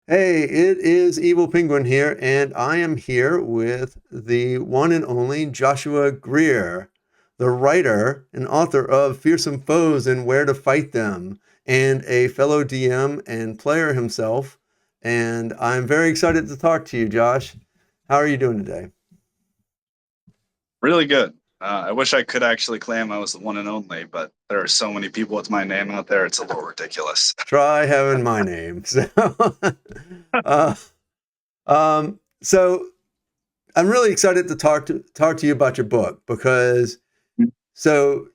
Hey, it is Evil Penguin here, and I am here with the one and only Joshua Greer, the writer and author of Fearsome Foes and Where to Fight Them, and a fellow DM and player himself. And I'm very excited to talk to you, Josh. How are you doing today? Really good. I wish I could actually claim I was the one and only, but there are so many people with my name out there, it's a little ridiculous. Try having my name. Uh, so I'm really excited to talk to you about your book because so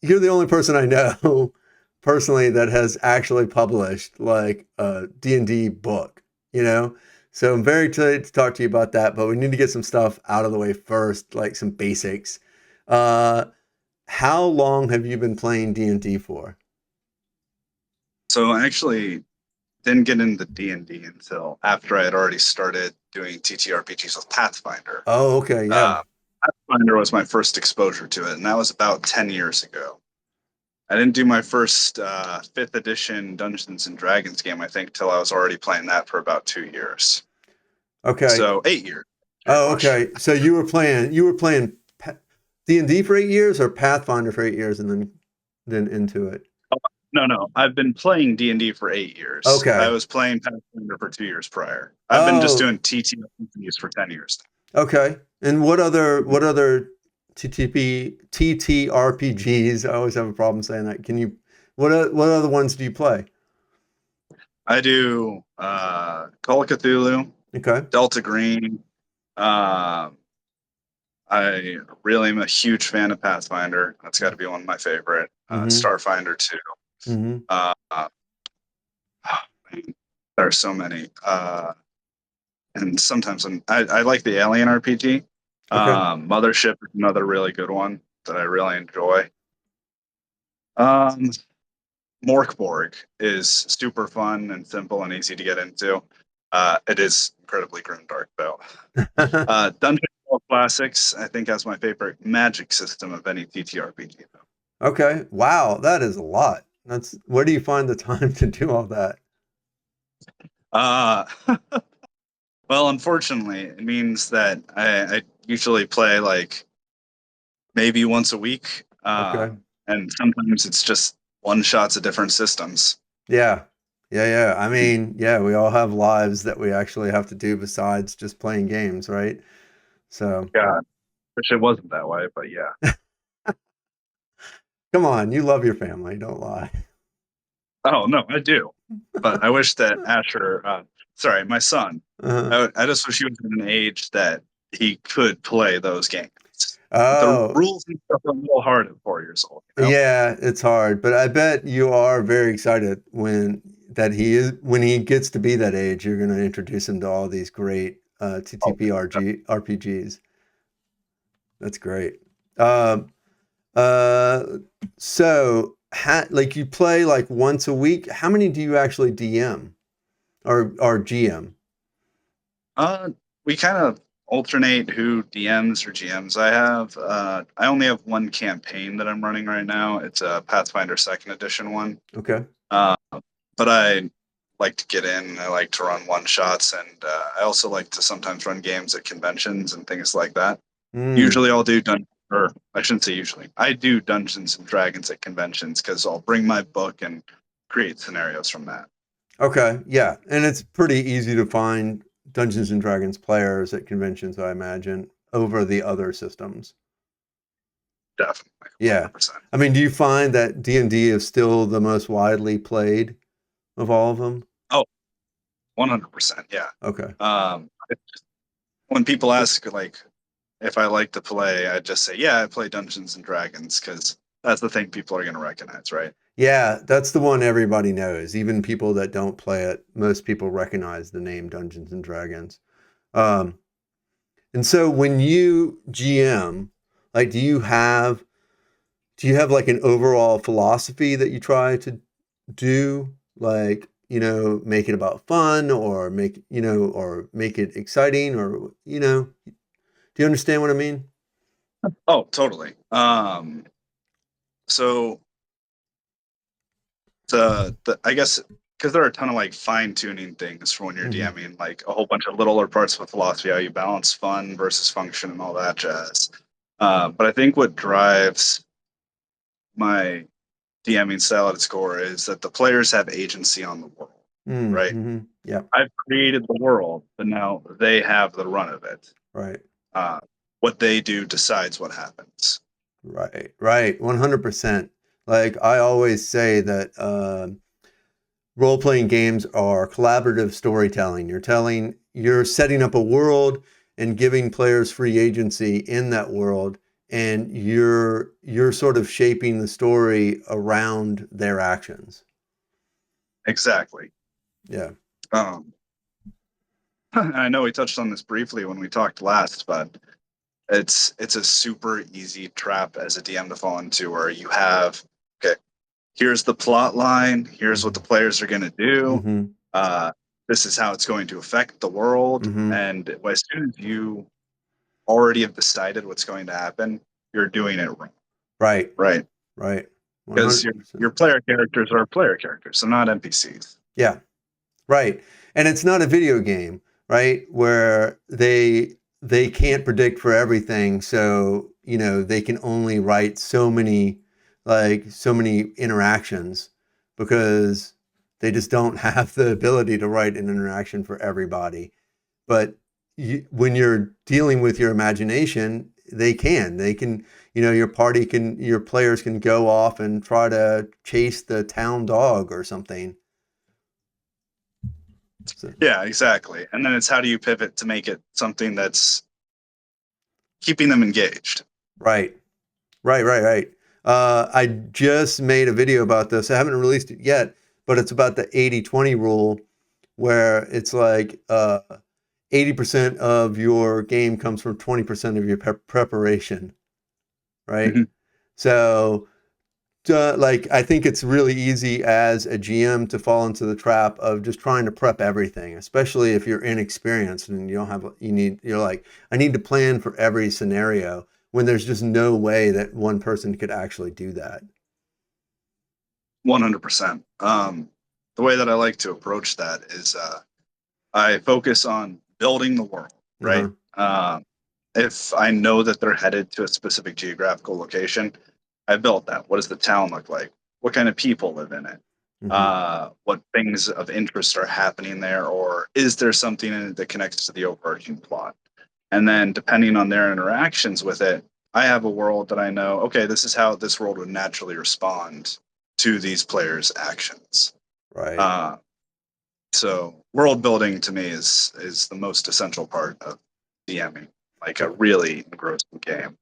you're the only person I know personally that has actually published like a D&D book, you know? So I'm very excited to talk to you about that, but we need to get some stuff out of the way first, like some basics. Uh, how long have you been playing D&D for? So I actually didn't get into D&D until after I had already started doing TTRPGs with Pathfinder. Oh, okay, yeah. Uh, Pathfinder was my first exposure to it, and that was about 10 years ago. I didn't do my first 5th edition Dungeons and Dragons game, I think, till I was already playing that for about 2 years. Okay. So 8 years, your Oh, question. okay. So you were playing D&D for 8 years or Pathfinder for 8 years and then into it. No, no. I've been playing D&D for 8 years. I Okay. was playing Pathfinder for 2 years prior. I've been just Oh, doing TTRPGs for 10 years okay. And what other TTRPGs? I always have a problem saying that. What other ones do you play? now. I do Call of Cthulhu, Okay. Delta Green. Um, I really am a huge fan of Pathfinder. That's got to be one of my favorite. Mm-hmm. Starfinder too. Mm-hmm. Uh, there are so many. And sometimes I like the Alien RPG. Okay. Mothership is another really good one that I really enjoy. Um, Morkborg is super fun and simple and easy to get into. It is incredibly grimdark though. Dungeon Classics, I think, has my favorite magic system of any TTRPG though. Okay. Wow, that is a lot. That's where do you find the time to do all that? Uh, well, unfortunately, it means that I usually play like maybe once a week, Okay. and sometimes it's just one shots of different systems. Yeah. Yeah, yeah. I mean, yeah, we all have lives that we actually have to do besides just playing games, right? So, God, wish it wasn't that way, but yeah. come on, you love your family, don't lie. Oh no, I do, but I wish that Asher, sorry, my son, Uh-huh. I just wish he was at an age that he could play those games. The Oh, rules and stuff are a little hard at 4 years old, you know? yeah, it's hard, but I bet you are very excited when he gets to be that age, you're going to introduce him to all these great Oh, TTPRG RPGs. That's great. Um, uh, like you play like once a week. How many do you actually DM or GM? uh, we kind of alternate who DMs or GMs I have. I only have one campaign that I'm running right now. It's a Pathfinder Second Edition one. Okay. Uh, but I like to get in. I like to run one shots, and I also like to sometimes run games at conventions and things like that. Mm, Usually, I'll do or I shouldn't say usually. I do Dungeons and Dragons at conventions because I'll bring my book and create scenarios from that. okay. Yeah, and it's pretty easy to find Dungeons and Dragons players at conventions, I imagine, over the other systems. Definitely, Yeah. 100%. I mean, do you find that D&D is still the most widely played of all of them? Oh, 100%. Yeah. Okay. Um, when people ask like if I like to play, I just say, yeah, I play Dungeons and Dragons because that's the thing people are going to recognize, right? Yeah, that's the one everybody knows. Even people that don't play it, most people recognize the name Dungeons and Dragons. Um, and so when you GM, like do you have like an overall philosophy that you try to do? Like, make it about fun or make it exciting or, do you understand what I mean? Oh, totally. So I guess because there are a ton of like fine tuning things for when you're Mhm. DMing, like a whole bunch of littler parts of philosophy, how you balance fun versus function and all that jazz. But I think what drives my DMing style at its core is that the players have agency on the world, right? Mm-hmm. Yep. I've created the world, but now they have the run of it. Right. Uh, what they do decides what happens. Right. Right. 100%. Like I always say that role-playing games are collaborative storytelling. You're setting up a world and giving players free agency in that world, and you're sort of shaping the story around their actions. Exactly. Yeah. Um, I know we touched on this briefly when we talked last, but it's a super easy trap as a DM to fall into where you have, okay, here's the plot line, here's what the players are going to do, Mm-hmm. uh, this is how it's going to affect the world, Mm-hmm. and as soon as you already have decided what's going to happen, you're doing it wrong, Right. right? Right. Because 100%. your player characters are player characters, so not NPCs. Yeah. Right. And it's not a video game, right? Where they can't predict for everything, so, they can only write so many interactions because they just don't have the ability to write an interaction for everybody. But when you're dealing with your imagination, they can, your players can go off and try to chase the town dog or something. So, Yeah, exactly. And then it's how do you pivot to make it something that's keeping them engaged? right. Right, right, right. I just made a video about this. I haven't released it yet, but it's about the 80-20 rule where it's like 80% of your game comes from 20% of your preparation, right? Mhm. So, like, I think it's really easy as a GM to fall into the trap of just trying to prep everything, especially if you're inexperienced and you don't have, you're like, I need to plan for every scenario when there's just no way that one person could actually do that. 100%. The way that I like to approach that is I focus on building the world, right? Uh-huh. If I know that they're headed to a specific geographical location, I built that. What does the town look like? What kind of people live in it? Hmm. What things of interest are happening there? Or is there something in it that connects to the overarching plot? And then, depending on their interactions with it, I have a world that I know, okay, this is how this world would naturally respond to these players' actions. Right. Uh, so world building to me is the most essential part of DMing, like a really engrossing game.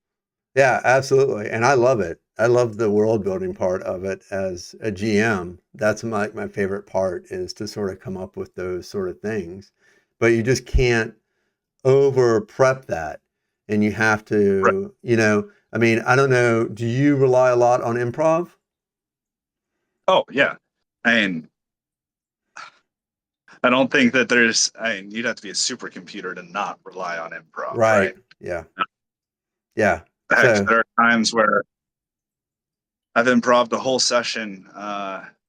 Yeah, absolutely. And I love it. I love the world building part of it as a GM. That's my favorite part is to sort of come up with those sort of things. But you just can't over prep that. And you have Right. to, I mean, I don't know, do you rely a lot on improv? Oh yeah, I mean, I don't think that there's. I mean, you'd have to be a supercomputer to not rely on improv, Right. right? Yeah. Yeah. Heck, So, there are times where I've improved a whole session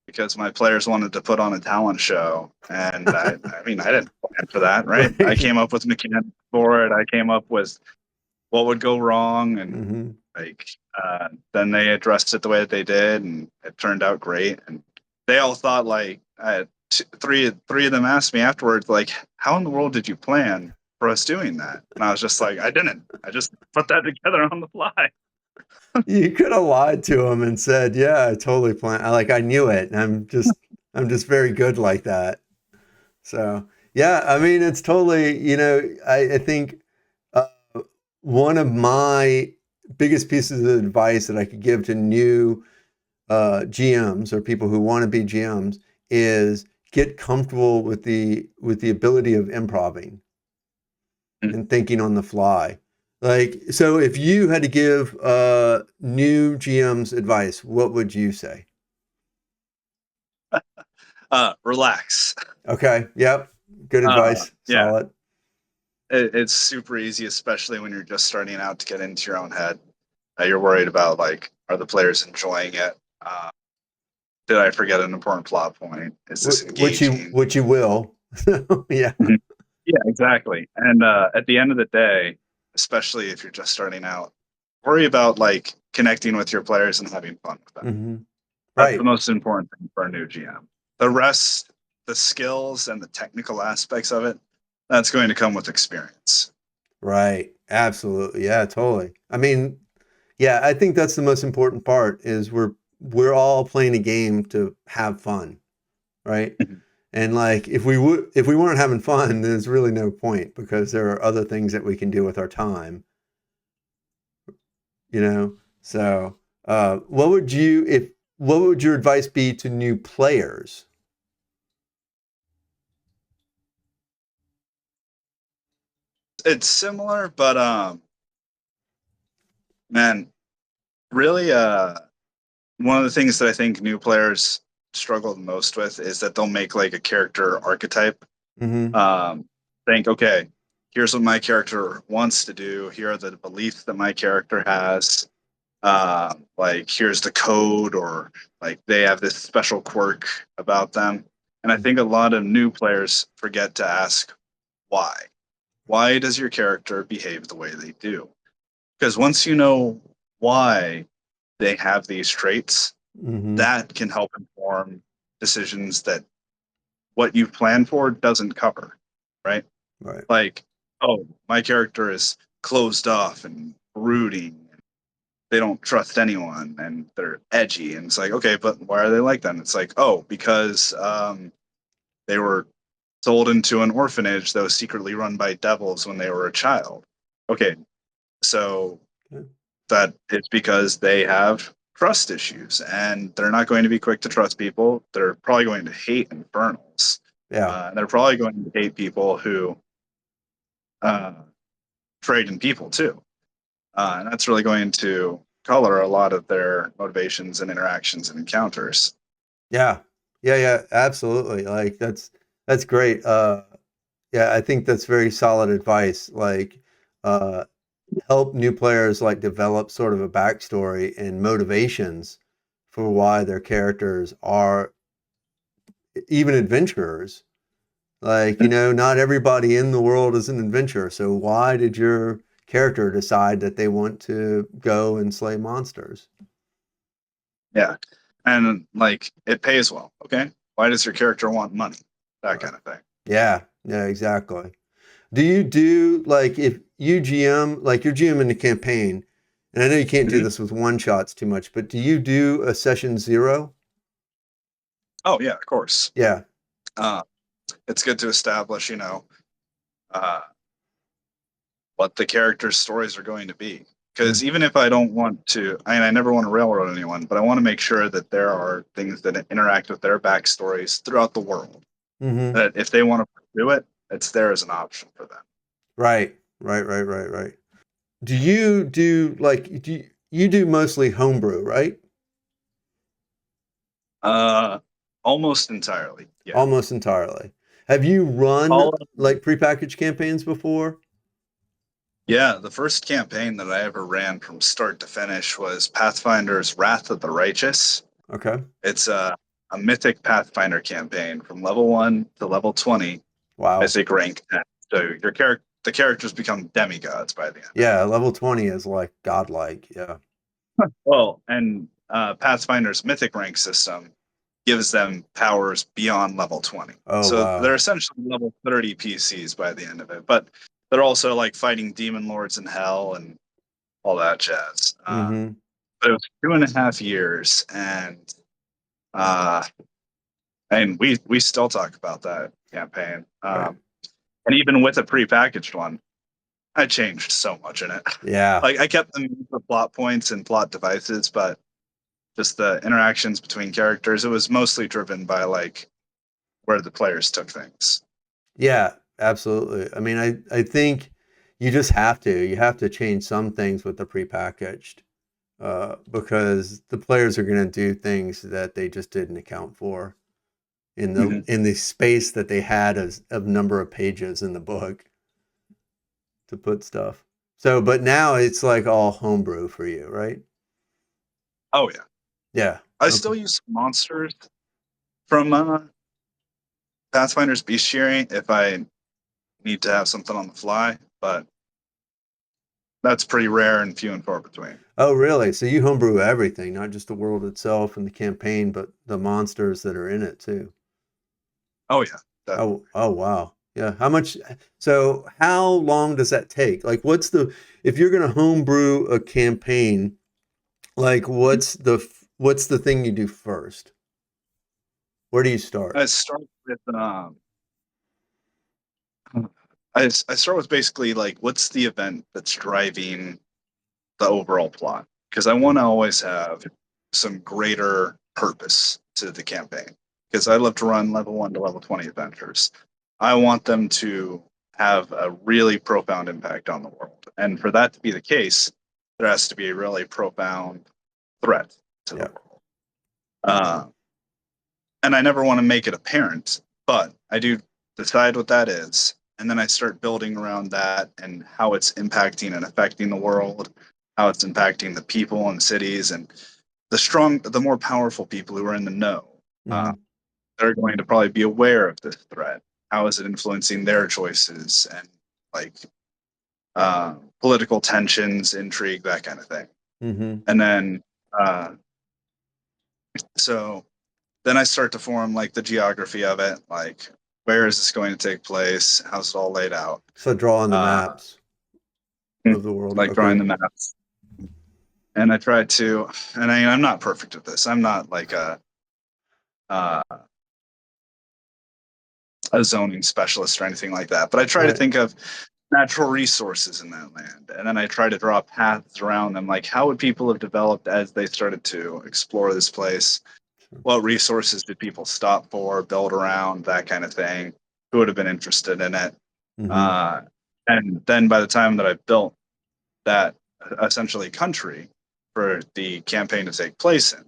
because my players wanted to put on a talent show, and I mean, I didn't plan for that, right? I right. came up with mechanics for it. I came up with what would go wrong, and Hmm. like then they addressed it the way that they did, and it turned out great. And they all thought like three of them asked me afterwards, like, "How in the world did you plan for us doing that?" And I was just like, "I didn't. I just put that together on the fly." You could have lied to him and said, "Yeah, I totally plan. I knew it. And I'm just very good like that." So, yeah, I mean, it's totally, I think uh, one of my biggest pieces of advice that I could give to new GMs or people who want to be GMs is get comfortable with the ability of improving and thinking on the fly. Like, so if you had to give new GMs advice, what would you say? Relax. Okay, yep, good advice, Yeah, solid. it's super easy, especially when you're just starting out to get into your own head. You're worried about like, are the players enjoying it? Did I forget an important plot point? Is this engaging? Which you will. Yeah. Mhm. Yeah, exactly. And at the end of the day, especially if you're just starting out, worry about like connecting with your players and having fun with them. Mm-hmm. That's the Right. most important thing for a new GM. The rest, the skills and the technical aspects of it, that's going to come with experience. Right. Absolutely. Yeah, totally. I mean, yeah, I think that's the most important part is we're all playing a game to have fun, right? Mhm. And like if we weren't having fun, there's really no point because there are other things that we can do with our time, you know? So, what would you if what would your advice be to new players? It's similar, but man, really one of the things that I think new players struggle the most with is that they'll make like a character archetype. Mm-hmm. Um, think, okay, here's what my character wants to do. Here are the beliefs that my character has. Like, here's the code, or like they have this special quirk about them. And I think a lot of new players forget to ask why. Why does your character behave the way they do? Because once you know why they have these traits, Mm-hmm. that can help inform decisions that what you've planned for doesn't cover, right? Right. Like, oh, my character is closed off and brooding. They don't trust anyone and they're edgy. And it's like, okay, but why are they like that? And it's like, oh, because they were sold into an orphanage that was secretly run by devils when they were a child. Okay, so Okay. that it's because they have trust issues and they're not going to be quick to trust people. They're probably going to hate infernals. Yeah. And they're probably going to hate people who uh, trade in people too. And that's really going to color a lot of their motivations and interactions and encounters. Yeah. Yeah, yeah, absolutely. Like that's great. Yeah, I think that's very solid advice. Like uh help new players like develop sort of a backstory and motivations for why their characters are even adventurers. Like, not everybody in the world is an adventurer. So why did your character decide that they want to go and slay monsters? Yeah. And like it pays well. Okay. Why does your character want money? That Right. kind of thing. Yeah, yeah, exactly. Do you do like if you GM like you're GM in the campaign, and I know you can't do Mhm. this with one shots too much, but do you do a session zero? Oh, yeah, of course. Yeah. Uh, it's good to establish, uh, what the character's stories are going to be. Mm-hmm. Because even if I don't want to, I never want to railroad anyone, but I want to make sure that there are things that interact with their backstories throughout the world. Mm-hmm. That if they want to pursue it, it's there as an option for them. Right. Right. Right. Right. Right. Do you do like you do mostly homebrew, right? Uh, Almost entirely. Yeah. Almost entirely. Have you run All like prepackaged campaigns before? Yeah, the first campaign that I ever ran from start to finish was Pathfinder's Wrath of the Righteous. Okay. It's a mythic Pathfinder campaign from level 1 to level 20, Wow. mythic rank 10. So the characters become demigods by the end of Yeah, level 20 is like godlike. Yeah. it. Well, and Pathfinder's mythic rank system gives them powers beyond level 20. Oh, So they're wow. essentially level 30 PCs by the end of it. But they're also like fighting demon lords in hell and all that jazz. Mm-hmm. But it was 2.5 years, uh, and we still talk about that campaign. Right. And even with a prepackaged one, I changed so much in it. Yeah. Like I kept the plot points and plot devices, but just the interactions between characters, it was mostly driven by like where the players took things. Yeah, absolutely. I mean, I think you just have to. You have to change some things with the prepackaged because the players are going to do things that they just didn't account for Mhm. in the space that they had as of number of pages in the book to put stuff. But now it's like all homebrew for you, right? Oh yeah. Yeah. I Okay. still use monsters from Pathfinder's Bestiary if I need to have something on the fly, but that's pretty rare and few and far between. Oh, really? So you homebrew everything, not just the world itself and the campaign, but the monsters that are in it too. Oh yeah, definitely. Oh, wow. Yeah. How much? So how long does that take? Like, if you're going to homebrew a campaign, like, what's the thing you do first? Where do you start? I start with I start with basically like what's the event that's driving the overall plot, because I Okay. want to always have some greater purpose to the campaign, because I love to run level 1 to level 20 adventures. I want them to have a really profound impact on the world, and for that to be the case, there has to be a really profound threat to the Yeah. world. uh, and I never want to make it apparent, but I do decide what that is, and then I start building around that and how it's impacting and affecting the world, how it's impacting the people and cities, and the more powerful people who are in the know. Uh, Hmm. they're going to probably be aware of this threat. How is it influencing their choices and like political tensions, intrigue, that kind of thing. Hmm. And then uh, so then I start to form like the geography of it, like where is this going to take place? How's it all laid out? So drawing the Uh, maps of the world. like drawing Okay. the maps. And I try to, and I'm not perfect at this. I'm not like uh, a zoning specialist or anything like that. But I try to Right. think of natural resources in that land, and then I try to draw paths around them. Like, how would people have developed as they started to explore this place? What resources did people stop for, build around, that kind of thing? Who would have been interested in it? Hmm. Uh, and then by the time that I built that essentially country for the campaign to take place in,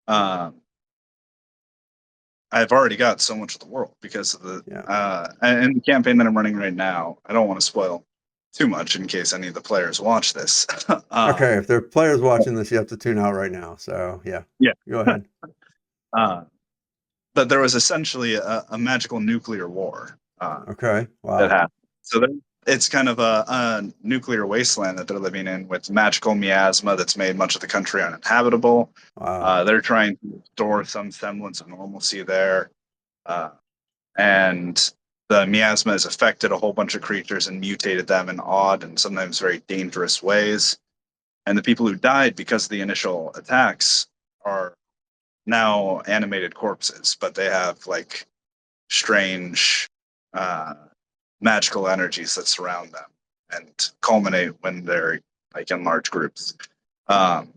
um, I've already got so much of the world because of the Yeah. and the campaign that I'm running right now. I don't want to spoil too much in case any of the players watch this. Okay. If there are players watching this, you have to tune out right now. So yeah, Yeah, go ahead. uh, but there was essentially a magical nuclear war Okay. that Wow. happened. So it's kind of a nuclear wasteland that they're living in with magical miasma that's made much of the country uninhabitable. Wow. They're trying to restore some semblance of normalcy there. Uh, and the miasma has affected a whole bunch of creatures and mutated them in odd and sometimes very dangerous ways. And the people who died because of the initial attacks are now animated corpses, but they have like strange uh, magical energies that surround them and culminate when they're like in large groups. Um,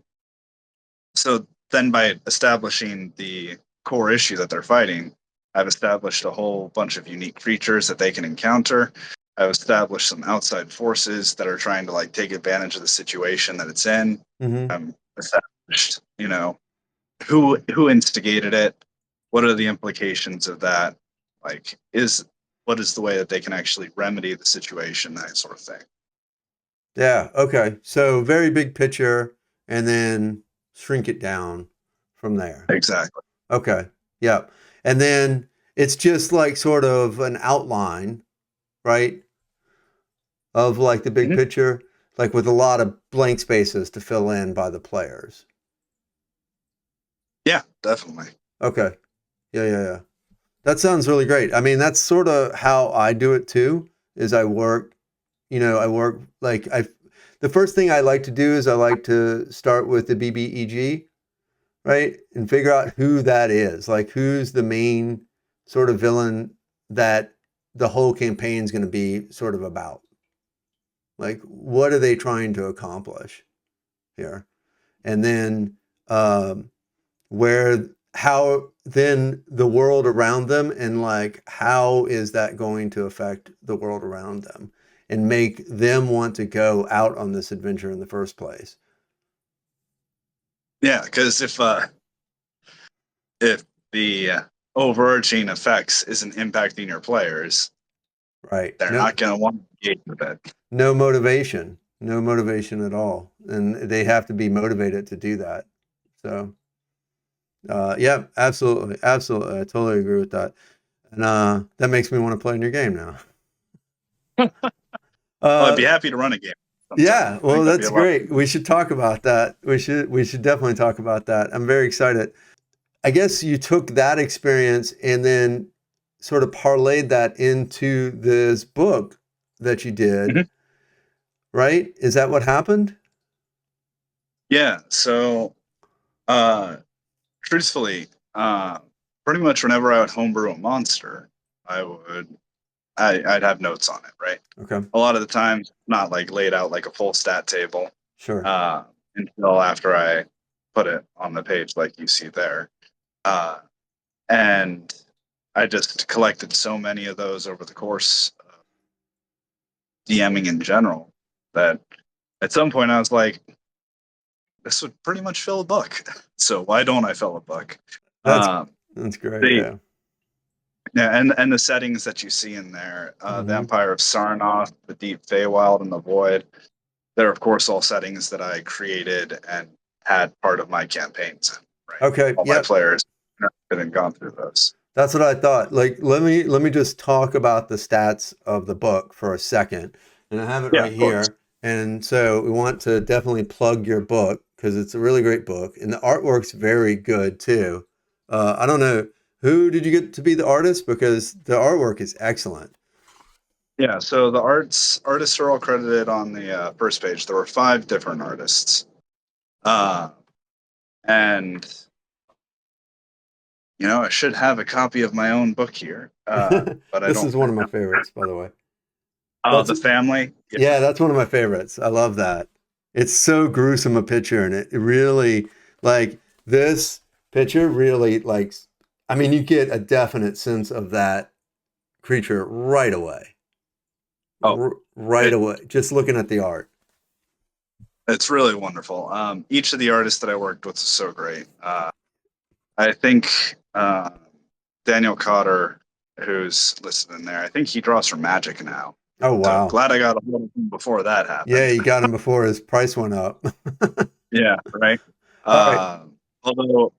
so then by establishing the core issue that they're fighting, I've established a whole bunch of unique creatures that they can encounter. I've established some outside forces that are trying to like take advantage of the situation that it's in. Hmm. I'm established, who instigated it, what are the implications of that, like is what is the way that they can actually remedy the situation, that sort of thing. Yeah. Okay. So very big picture and then shrink it down from there. Exactly. Okay. Yeah. And then it's just like sort of an outline, right? Of like the big Mhm. picture, like with a lot of blank spaces to fill in by the players. Yeah, definitely. Okay. Yeah, yeah, yeah. That sounds really great. I mean, that's sort of how I do it too, is I work like the first thing I like to do is I like to start with the BBEG, right? And figure out who that is. Like who's the main sort of villain that the whole campaign is going to be sort of about. Like what are they trying to accomplish here? And then um, where how then the world around them and like how is that going to affect the world around them and make them want to go out on this adventure in the first place. Yeah, because if the overarching effects isn't impacting your players, Right. they're No, not going to want to engage with it. no motivation at all, and they have to be motivated to do that. So Yeah, absolutely, absolutely. I totally agree with that, and that makes me want to play in your game now. Well, I'd Uh, be happy to run a game sometime. yeah, I think well, that'd be that's a lot. great. We should talk about that. We should definitely talk about that. I'm very excited. I guess you took that experience and then sort of parlayed that into this book that you did, Mhm. right? Is that what happened? Yeah. So, uh, truthfully, uh, pretty much whenever I would homebrew a monster, I'd have notes on it, right? Okay, A lot of the times, not like laid out like a full stat table, sure. uh, until after I put it on the page, like you see there. Uh, and I just collected so many of those over the course of DMing in general that at some point I was like, this would pretty much fill a book. So why don't I fill a book? That's Um, that's great. the Yeah. Yeah, and the settings that you see in there, the Hmm. Empire of Sarnoth, the Deep Feywild, and the Void, they're of course all settings that I created and had part of my campaigns in, right? Okay. All my Yep. players have gone through those. That's what I thought. Like, let me just talk about the stats of the book for a second, and I have it Yeah, right of course. here. And so we want to definitely plug your book because it's a really great book, and the artwork's very good too. I don't know who did you get to be the artist because the artwork is excellent. Yeah, so the artists are all credited on the first page. There were five different artists, uh, and I should have a copy of my own book here, but I This don't is one right of my now. favorites, by the way. Oh, That's the family. Yeah. Yeah, that's one of my favorites. I love that. It's so gruesome a picture, and it really like this picture really like. I mean, you get a definite sense of that creature right away, Oh, right it, away. Just looking at the art. it's really wonderful. Each of the artists that I worked with is so great. I think Daniel Cotter, who's listed in there, I think he draws for Magic now. Oh So wow, glad I got a hold of him before that yeah, happened. you got him before his price went up. Yeah, right. All right, Uh, Although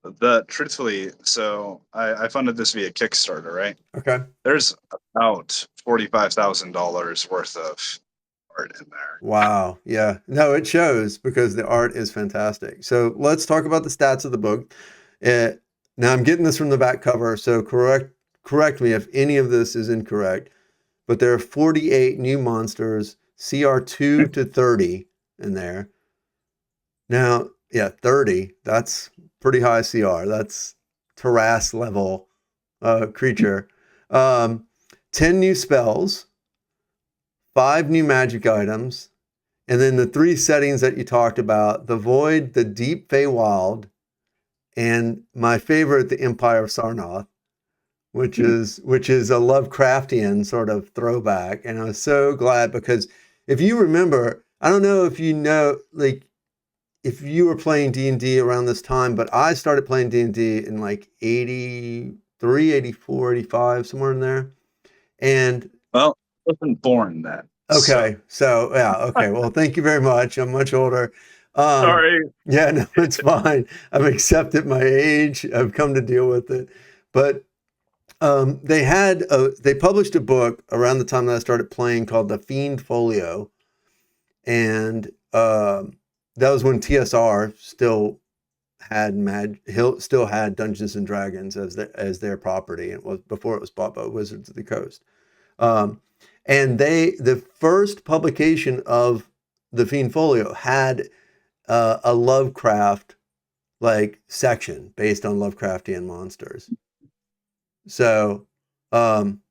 truthfully, so I funded this via Kickstarter, right? okay, There's about $45,000 worth of art in there. wow, yeah, no, it shows because the art is fantastic. So let's talk about the stats of the book. Uh, Now I'm getting this from the back cover, so correct me if any of this is incorrect. But there are 48 new monsters, CR2 to 30 in there. Now, yeah, 30, that's pretty high CR. That's Terras level creature. Um, 10 new spells, 5 new magic items, and then the 3 settings that you talked about, the Void, the Deep Feywild, and my favorite, the Empire of Sarnoth, which is a Lovecraftian sort of throwback. And I was so glad because if you remember, I don't know if you know, like if you were playing D&D around this time, but I started playing D&D in like 83, 84, 85, somewhere in there. And Well, I wasn't born then, so okay, so yeah, okay. Well, thank you very much. I'm much older. Um, sorry. yeah, no, it's fine. I've accepted my age. I've come to deal with it. But they published a book around the time that I started playing called The Fiend Folio, and that was when TSR still had Dungeons and Dragons as their property. It was before it was bought by Wizards of the Coast. Um, and the first publication of the Fiend Folio had a Lovecraft like section based on Lovecraftian monsters. So, um,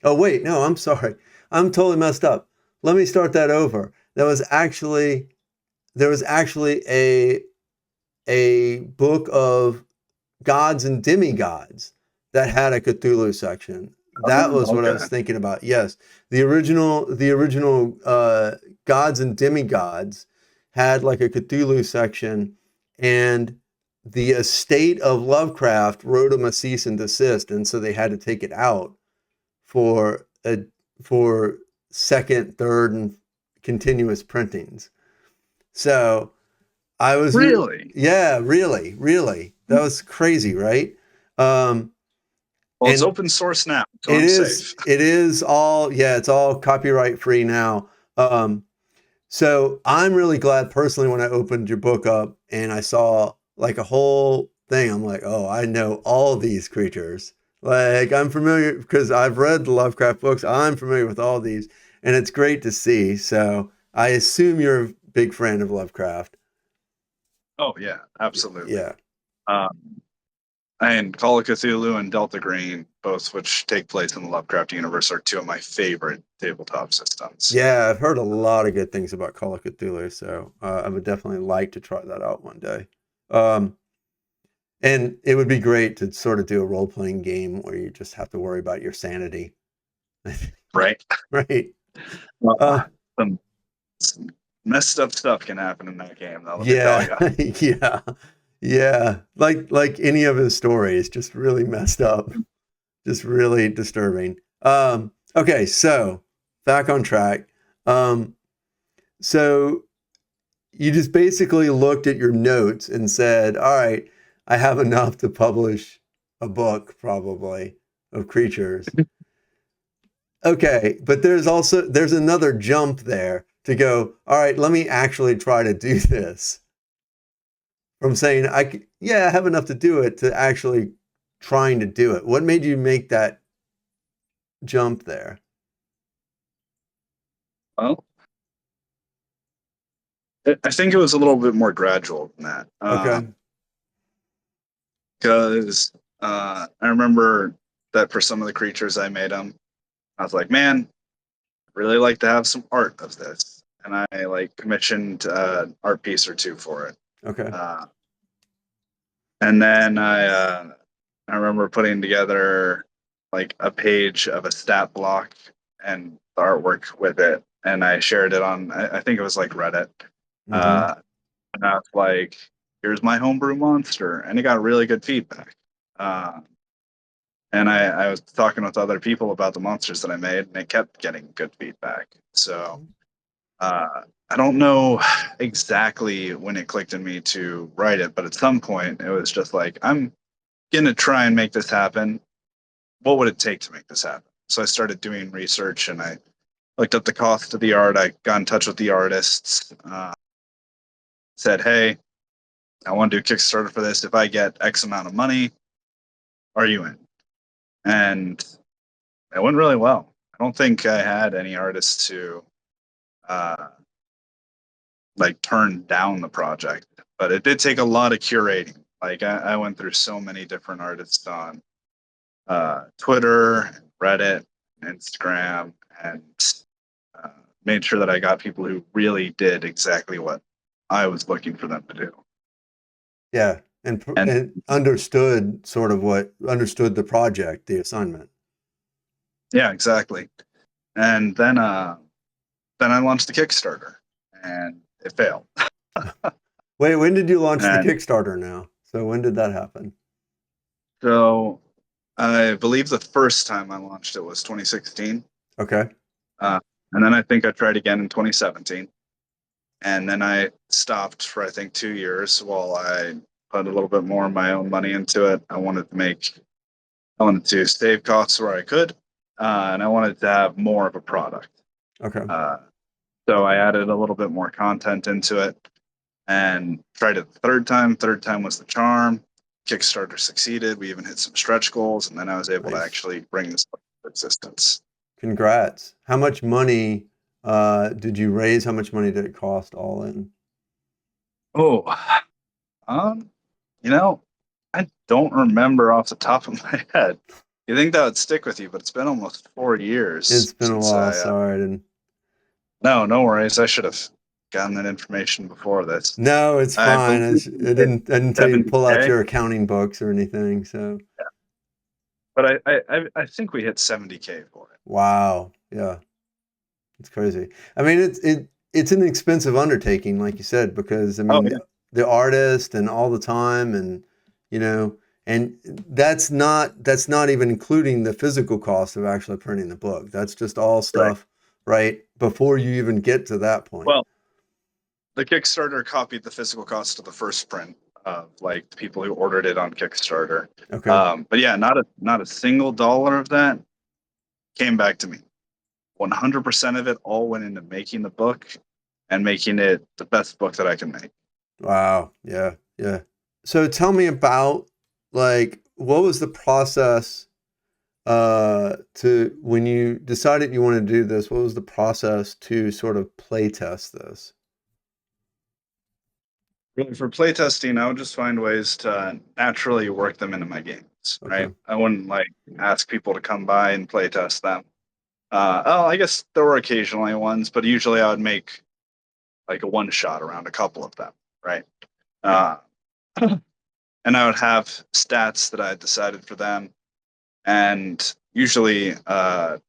oh wait, no, I'm sorry. I'm totally messed up. Let me start that over. There was actually a book of gods and demigods that had a Cthulhu section. That was what I Okay. was thinking about. Yes, the original gods and demigods had like a Cthulhu section, and the estate of Lovecraft wrote him a cease and desist, and so they had to take it out for a for second, third, and continuous printings. So I was Really? yeah, really, really. That was crazy, right? Um, Well, it's and open source now, so I'm safe. it is all, yeah, it's all copyright free now. So I'm really glad personally when I opened your book up and I saw like a whole thing. I'm like, oh, I know all these creatures. Like I'm familiar because I've read the Lovecraft books. I'm familiar with all these, and it's great to see. So I assume you're a big fan of Lovecraft. Oh yeah, absolutely. Yeah. Um, and Call of Cthulhu and Delta Green, both which take place in the Lovecraft universe, are two of my favorite tabletop systems. Yeah, I've heard a lot of good things about Call of Cthulhu, so I would definitely like to try that out one day. Um, and it would be great to sort of do a role playing game where you just have to worry about your sanity, Right? right? Uh, Uh, some messed up stuff can happen in that game, though. Let me tell yeah, you. yeah, yeah. Like any of his stories, just really messed up, just really disturbing. Okay, so back on track. Um, so you just basically looked at your notes and said, all right, I have enough to publish a book probably of creatures. Okay, but there's another jump there to go, all right, let me actually try to do this. From saying yeah, I have enough to do it to actually trying to do it. What made you make that jump there? Well, I think it was a little bit more gradual than that. Okay. Because I remember that for some of the creatures I made them, I was like, man, I'd really like to have some art of this. And I like commissioned an art piece or two for it. Okay. Uh, and then I remember putting together like a page of a stat block and the artwork with it, and I shared it on I think it was like Reddit. Mm-hmm. Uh, and I was like, "Here's my homebrew monster," and it got really good feedback. Uh, and I was talking with other people about the monsters that I made, and it kept getting good feedback. So I don't know exactly when it clicked in me to write it, but at some point it was just like, I'm gonna try and make this happen. What would it take to make this happen? So I started doing research and I looked up the cost of the art. I got in touch with the artists, said, hey, I want to do a Kickstarter for this. If I get X amount of money, are you in? And it went really well. I don't think I had any artists to uh, like turn down the project, but it did take a lot of curating. Like I went through so many different artists on Twitter, Reddit, Instagram, and uh, made sure that I got people who really did exactly what I was looking for them to do. Yeah. And And understood sort of understood the project, the assignment. yeah, exactly. And then I launched the Kickstarter, and it failed. Wait, when did you launch the And Kickstarter now? So when did that happen? so I believe the first time I launched it was 2016. Okay. Uh, and then I think I tried again in 2017. And then I stopped for I think 2 years while I put a little bit more of my own money into it. I wanted to save costs where I could, and I wanted to have more of a product. Okay. Uh, so I added a little bit more content into it and tried it the third time. Third time was the charm. Kickstarter succeeded. We even hit some stretch goals, and then I was able to Nice. actually bring this to existence. Congrats. How much money did you raise? How much money did it cost all in? Oh, um, you know, I don't remember off the top of my head. You think that would stick with you, but it's been almost 4 years It's been a since while. I. Sorry, I didn't. No, no worries. I should have gotten that information before this. No, it's I fine. believe it's I didn't tell you to pull out 70K, your accounting books or anything. So, but I think we hit 70K for it. wow. Yeah, it's crazy. I mean, it's an expensive undertaking, like you said, because I Oh mean, yeah, the artist and all the time, and you know, and that's not even including the physical cost of actually printing the book. That's just all right. stuff, right? Before you even get to that point. Well, the Kickstarter copied the physical cost of the first print of like the people who ordered it on Kickstarter. Okay. But yeah, not a single dollar of that came back to me. 100% of it all went into making the book and making it the best book that I can make. Wow. Yeah. Yeah. So tell me about like what was the process to when you decided you wanted to do this, what was the process to sort of play test this? Really, for playtesting, I would just find ways to naturally work them into my games, Okay. right? I wouldn't like ask people to come by and playtest them. Oh, I guess there were occasionally ones, but usually I would make like a one shot around a couple of them, right? Uh, and I would have stats that I had decided for them, and usually I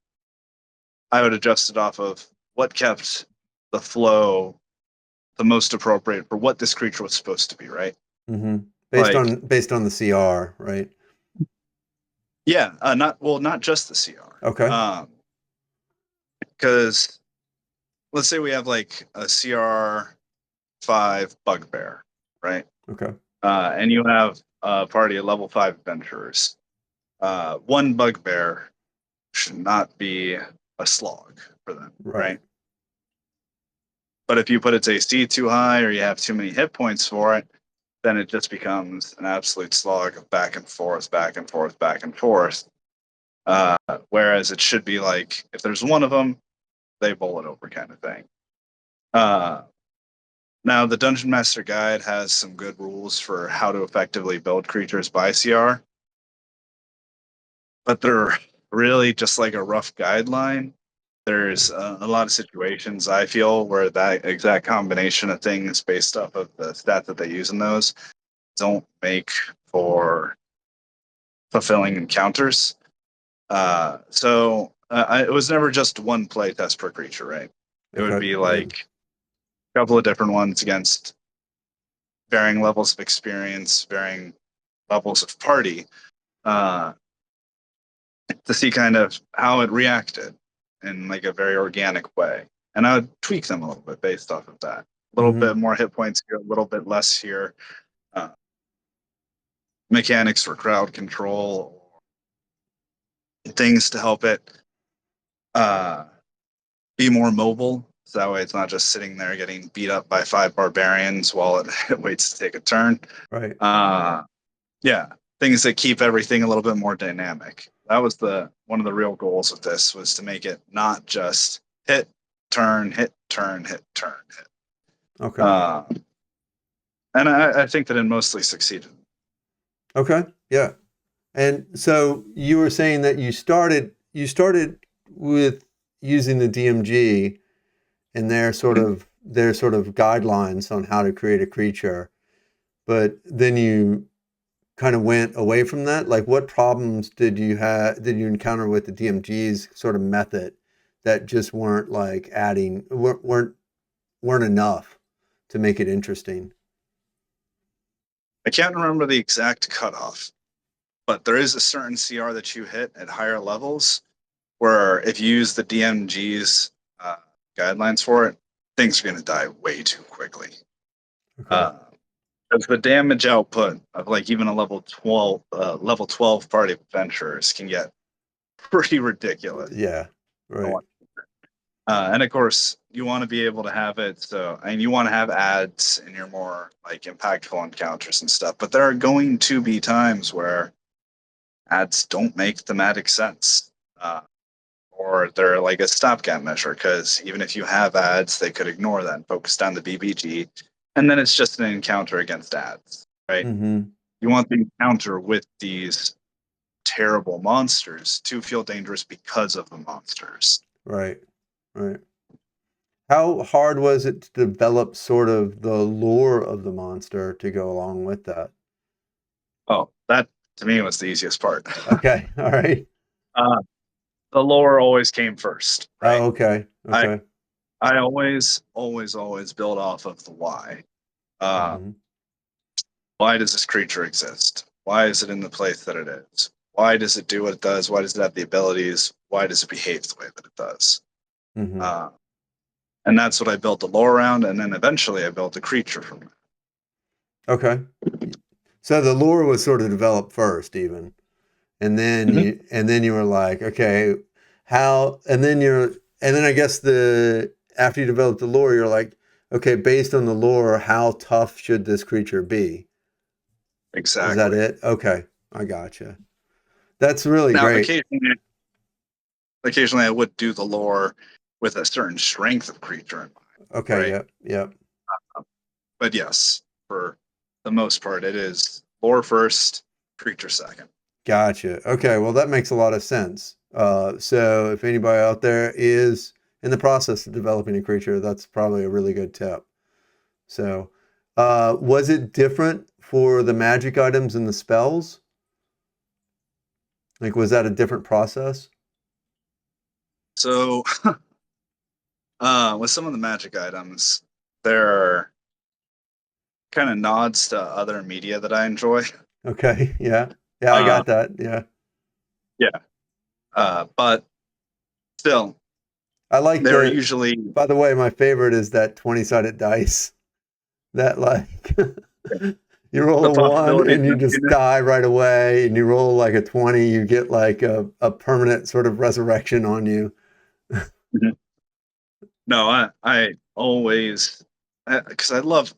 would adjust it off of what kept the flow the most appropriate for what this creature was supposed to be, right? Mm-hmm. Like, Based on the CR, right? yeah, not just the CR, Okay. because let's say we have like a CR 5 bugbear, right? Okay. And you have a party of level 5 adventurers. One bugbear should not be a slog for them, Right. right? But if you put its AC too high or you have too many hit points for it, then it just becomes an absolute slog of back and forth, back and forth, back and forth. Whereas it should be like if there's one of them, they bowl it over kind of thing. Uh, Now, the Dungeon Master Guide has some good rules for how to effectively build creatures by CR, but they're really just like a rough guideline. There's a lot of situations I feel where that exact combination of things based off of the stat that they use in those don't make for fulfilling encounters. It was never just one play test per creature, right? It would Okay. be Yeah. like a couple of different ones against varying levels of experience, varying levels of party, uh, to see kind of how it reacted in like a very organic way. And I would tweak them a little bit based off of that. A little Mm-hmm. bit more hit points here, a little bit less here. Uh, Mechanics for crowd control, things to help it uh, be more mobile. So that way it's not just sitting there getting beat up by 5 barbarians while it waits to take a turn. Right. Uh, yeah, things that keep everything a little bit more dynamic. That was the one of the real goals of this was to make it not just hit, turn, hit, turn, hit, turn, hit. Okay. Uh, and I think that it mostly succeeded. Okay. Yeah. And so you were saying that you started with using the DMG and their sort of guidelines on how to create a creature, but then you kind of went away from that. Like what problems did you encounter with the DMG's sort of method that just weren't like weren't enough to make it interesting? I can't remember the exact cutoff, but there is a certain CR that you hit at higher levels where if you use the DMG's guidelines for it, things are going to die way too quickly. Okay. Uh, Because the damage output of like even a level 12 party of adventurers can get pretty ridiculous. Yeah. Right. And of course, you want to be able to have it. And you want to have ads in your more like impactful encounters and stuff. But there are going to be times where ads don't make thematic sense. Or they're like a stopgap measure because even if you have ads, they could ignore that and focus on the BBG. And then it's just an encounter against ads, right? Mm-hmm. You want the encounter with these terrible monsters to feel dangerous because of the monsters. Right. Right. How hard was it to develop sort of the lore of the monster to go along with that? Oh, that to me was the easiest part. Okay. All right. uh, the lore always came first, right? Oh, okay. I Okay. I always build off of the why. Uh, Mm-hmm. why does this creature exist? Why is it in the place that it is? Why does it do what it does? Why does it have the abilities? Why does it behave the way that it does? Mm-hmm. Uh, And that's what I built the lore around, and then eventually I built a creature from it. Okay. So the lore was sort of developed first, even, and then you were like, okay, how? And then I guess after you developed the lore, you're like, okay, based on the lore, how tough should this creature be? Exactly. Is that it? Okay, I gotcha. That's really Now, great. occasionally I would do the lore with a certain strength of creature in mind, Okay, right? yep. But yes, for the most part, it is lore first, creature second. Gotcha. Okay, well, that makes a lot of sense. So if anybody out there is in the process of developing a creature, that's probably a really good tip. So, was it different for the magic items and the spells? Like, was that a different process? So, with some of the magic items, there are kind of nods to other media that I enjoy. Okay, yeah, I Uh, got that. Yeah, yeah, but still, I like they're the. usually By the way, my favorite is that 20-sided dice. That like you roll the a one possibilities. and you just die right away, and you roll like a 20, you get like a permanent sort of resurrection on you. No, I always, because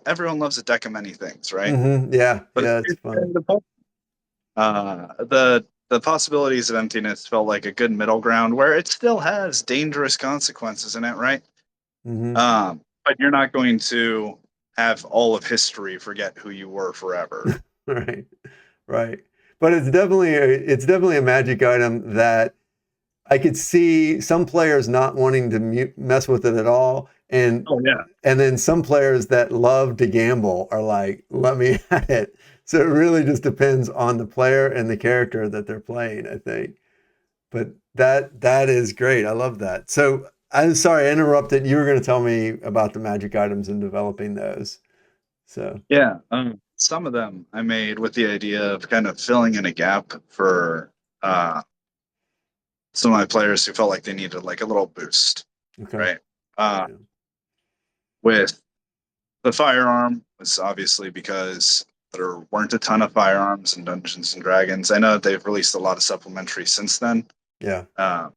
everyone loves a deck of many things, right? Yeah, But yeah, it's fun. The possibilities of emptiness felt like a good middle ground where it still has dangerous consequences in it, right? But you're not going to have all of history forget who you were forever. Right, right. But it's definitely a magic item that I could see some players not wanting to mess with it at all, Oh yeah. and then some players that love to gamble are like, let me at it. So it really just depends on the player and the character that they're playing, I think. But that is great. I love that. So I'm sorry I interrupted. You were going to tell me about the magic items and developing those. So Yeah, some of them I made with the idea of kind of filling in a gap for some of my players who felt like they needed like a little boost, okay. right? Uh, Yeah. with the firearm was obviously because there weren't a ton of firearms in Dungeons and Dragons. I know they've released a lot of supplementary since then. Yeah. But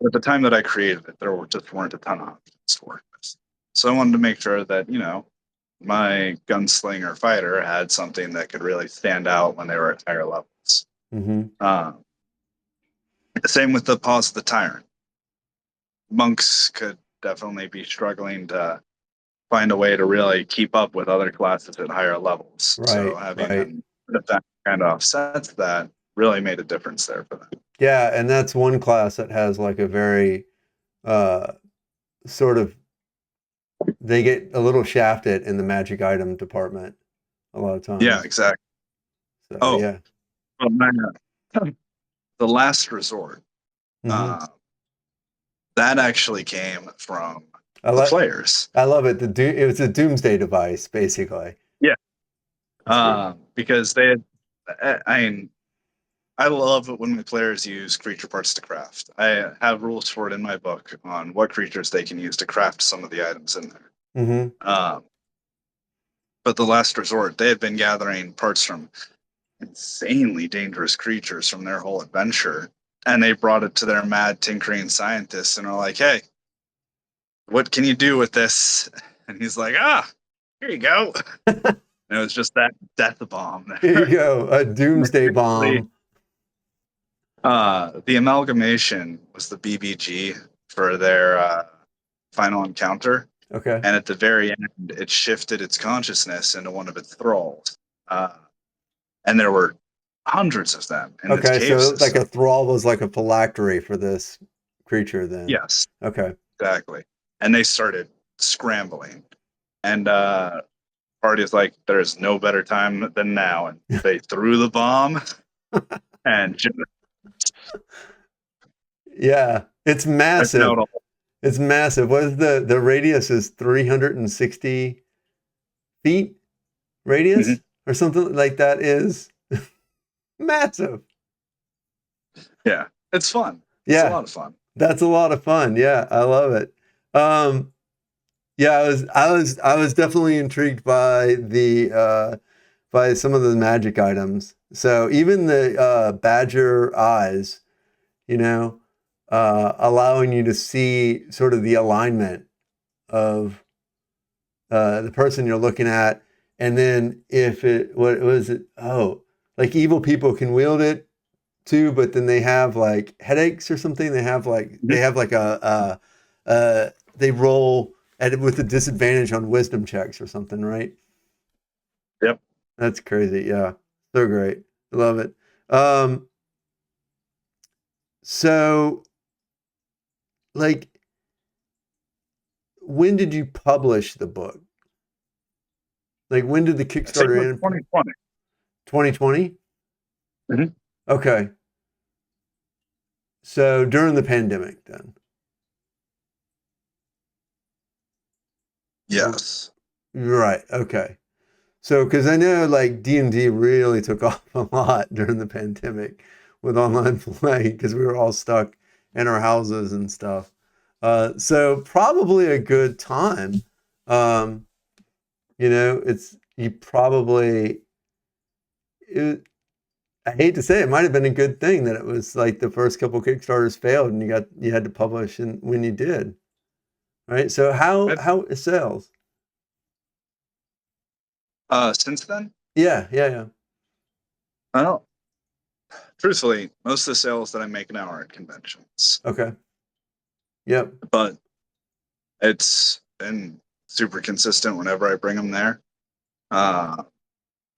at the time that I created it, just weren't a ton of options for it. So I wanted to make sure that, my gunslinger fighter had something that could really stand out when they were at higher levels. Mm-hmm. Same with the Paws of the Tyrant. Monks could definitely be struggling to find a way to really keep up with other classes at higher levels. So Right. having Right. them that kind of offsets that really made a difference there for them. Yeah, and that's one class that has like a very uh sort of they get a little shafted in the magic item department a lot of Yeah, times. exactly. So Oh, yeah. well, the last resort. Mm-hmm. Uh, that actually came from I the love players. I love it. It was a doomsday device, basically. Yeah. That's great. Because they had, I love it when my players use creature parts to craft. I have rules for it in my book on what creatures they can use to craft some of the items in there. Mm-hmm. But the last resort, they had been gathering parts from insanely dangerous creatures from their whole adventure. And they brought it to their mad tinkering scientists and are like, hey, what can you do with this? And he's like, here you go. And it was just that death bomb Here you there. go, a doomsday bomb. The amalgamation was the BBG for their final encounter. Okay. And at the very end, it shifted its consciousness into one of its thralls. And there were hundreds of them in this Okay, cave so like a system. thrall was like a phylactery for this creature then. Yes, Okay. exactly. And they started scrambling. And party's like, there is no better time than now. And they threw the bomb and just Yeah, it's wiped massive. out all. It's massive. What is the radius is 360 feet radius Mhm. or something like that is massive. Yeah, it's fun. It's a Yeah, lot of fun. that's a lot of fun. Yeah, I love it. Um, Yeah, I was definitely intrigued by the by some of the magic items. So even the badger eyes, you know, allowing you to see sort of the alignment of the person you're looking at, and then if it what was it? Oh, like evil people can wield it too, but then they have like headaches or something. They Mhm. have like they roll at with a disadvantage on wisdom checks or something, right? Yep. That's crazy. Yeah, so great. Love it. Um, so like, when did you publish the book? Like, when did the I think it Kickstarter was end? 2020. 2020? Mhm. Okay. So during the pandemic then. Oh, Yes. right. Okay. So, because I know like D&D really took off a lot during the pandemic with online play because we were all stuck in our houses and stuff. So probably a good time. Um, it's you probably it, I hate to say it might have been a good thing that it was like the first couple Kickstarters failed and you had to publish and when you did, right? So It, how is sales? since then, Yeah, yeah, yeah. well, truthfully, most of the sales that I make now are at conventions, Okay. Yep. but it's been super consistent whenever I bring them there. Uh,